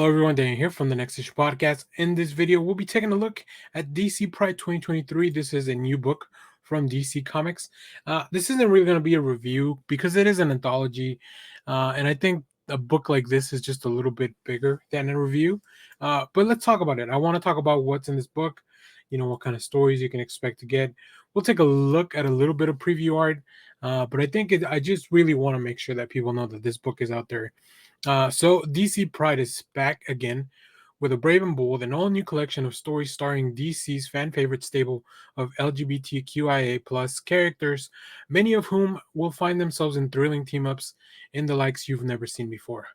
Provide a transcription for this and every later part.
Hello, everyone. Daniel here from the Next Issue Podcast. In this video, we'll be taking a look at DC Pride 2023. This is a new book from DC Comics. This isn't really going to be a review because it is an anthology, and I think a book like this is just a little bit bigger than a review. But let's talk about it. I want to talk about what's in this book. What kind of stories you can expect to get. We'll take a look at a little bit of preview art, but I just really want to make sure that people know that this book is out there. So DC Pride is back again with a brave and bold and all new collection of stories starring DC's fan favorite stable of LGBTQIA plus characters, many of whom will find themselves in thrilling team ups in the likes you've never seen before.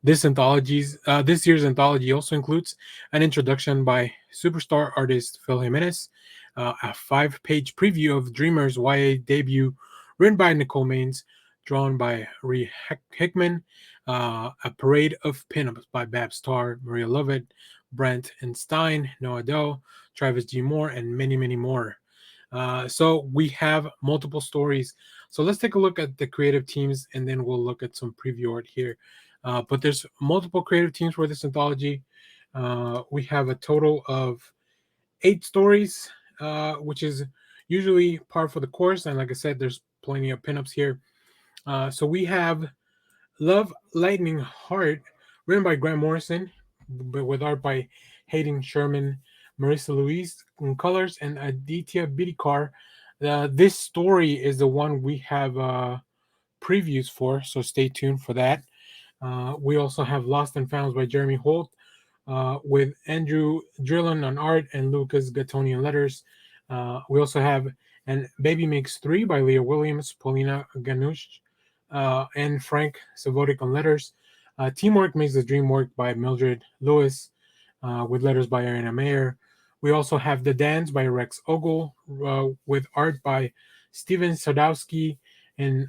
This year's anthology also includes an introduction by superstar artist Phil Jimenez, a 5-page preview of Dreamer's YA debut, written by Nicole Maines, drawn by Ree Hickman, a parade of pinups by Babs Tarr, Maria Lovett, Brent and Stein, Noah Doe, Travis G. Moore, and many, many more. So we have multiple stories. So let's take a look at the creative teams, and then we'll look at some preview art here. But there's multiple creative teams for this anthology. We have a total of 8 stories, which is usually par for the course. And like I said, there's plenty of pinups here. So we have Love Lightning Heart, written by Grant Morrison, but with art by Hayden Sherman, Marissa Louise in colors, and Aditya Bidikar. This story is the one we have previews for, so stay tuned for that. We also have Lost and Found by Jeremy Holt, with Andrew Drillan on art and Lucas Gattoni on letters. We also have And Baby Makes 3 by Leah Williams, Paulina Ganush, and Frank Savotic on letters. Teamwork Makes the Dream Work by Mildred Lewis, with letters by Ariana Mayer. We also have The Dance by Rex Ogle, with art by Steven Sadowski and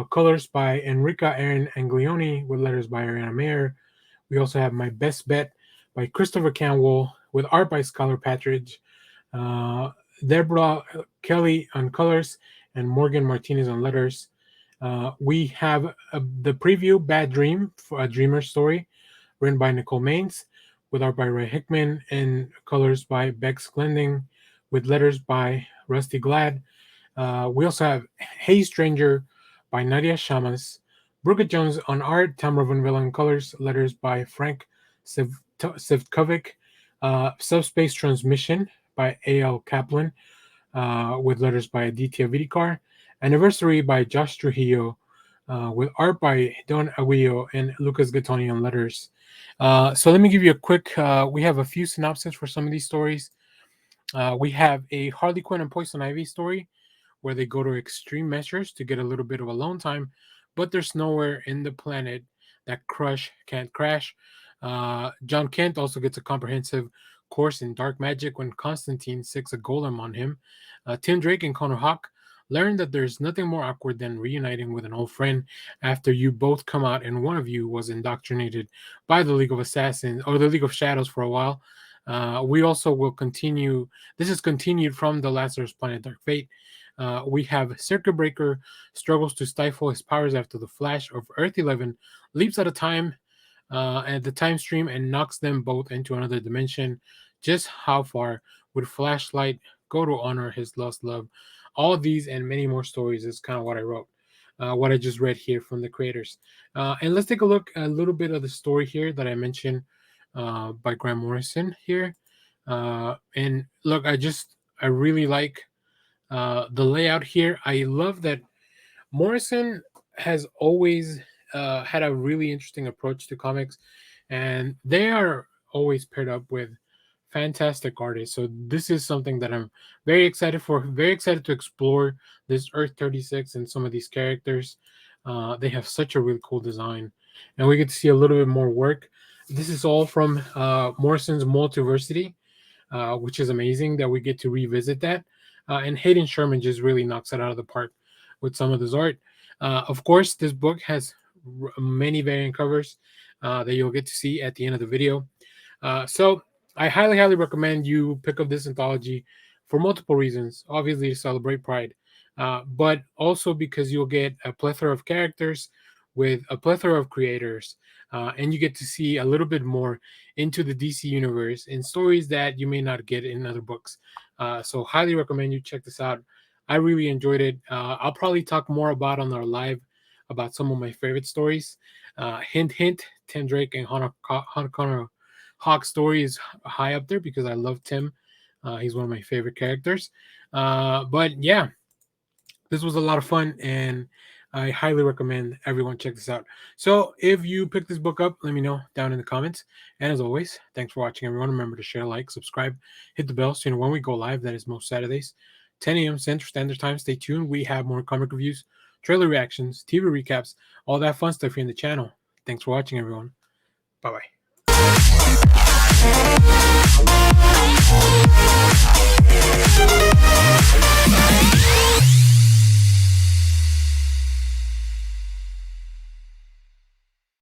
colors by Enrica Aaron Anglioni, with letters by Ariana Mayer. We also have My Best Bet by Christopher Canwell, with art by Skylar Patridge, Deborah Kelly on colors, and Morgan Martinez on letters. We have the preview Bad Dream, for a Dreamer story, written by Nicole Maines, with art by Ray Hickman and colors by Bex Glending, with letters by Rusty Glad. We also have Hey Stranger by Nadia Shamas, Brooke Jones on art, Tamara Vanvilla on colors, letters by Frank Sivkovic, Subspace Transmission by A.L. Kaplan, with letters by Aditya Vidikar, Anniversary by Josh Trujillo, with art by Don Aguillo and Lucas Gattoni on letters. So let me give you a quick, we have a few synopses for some of these stories. We have a Harley Quinn and Poison Ivy story where they go to extreme measures to get a little bit of alone time, but there's nowhere in the planet that Crush can't crash. John Kent also gets a comprehensive course in dark magic when Constantine sicks a golem on him. Tim Drake and Connor Hawk learn that there's nothing more awkward than reuniting with an old friend after you both come out and one of you was indoctrinated by the League of Assassins or the League of Shadows for a while. We also will continue. This is continued from the Lazarus Planet Dark Fate. We have Circuit Breaker struggles to stifle his powers after the Flash of Earth 11 leaps at a time at the time stream and knocks them both into another dimension. Just how far would Flashlight go to honor his lost love? All these and many more stories is kind of what I wrote, what I just read here from the creators. And let's take a look at a little bit of the story here that I mentioned by Grant Morrison here. And look, I really like the layout here. I love that Morrison has always had a really interesting approach to comics, and they are always paired up with fantastic artists. So this is something that I'm very excited for. Very excited to explore this Earth 36 and some of these characters. They have such a really cool design, and we get to see a little bit more work. This is all from Morrison's Multiversity, which is amazing that we get to revisit that. And Hayden Sherman just really knocks it out of the park with some of this art. Of course, this book has many variant covers that you'll get to see at the end of the video. So I highly, highly recommend you pick up this anthology for multiple reasons. Obviously, to celebrate Pride, but also because you'll get a plethora of characters with a plethora of creators, and you get to see a little bit more into the DC universe in stories that you may not get in other books. So highly recommend you check this out. I really enjoyed it. I'll probably talk more about on our live about some of my favorite stories. Hint, hint, Tim Drake and Connor Hawk story is high up there because I love Tim. He's one of my favorite characters. But yeah, this was a lot of fun, and I highly recommend everyone check this out. So if you pick this book up, let me know down in the comments. And as always, thanks for watching, everyone. Remember to share, like, subscribe, hit the bell so you know when we go live. That is most Saturdays, 10 a.m. Central Standard Time. Stay tuned. We have more comic reviews, trailer reactions, TV recaps, all that fun stuff here in the channel. Thanks for watching, everyone. Bye-bye.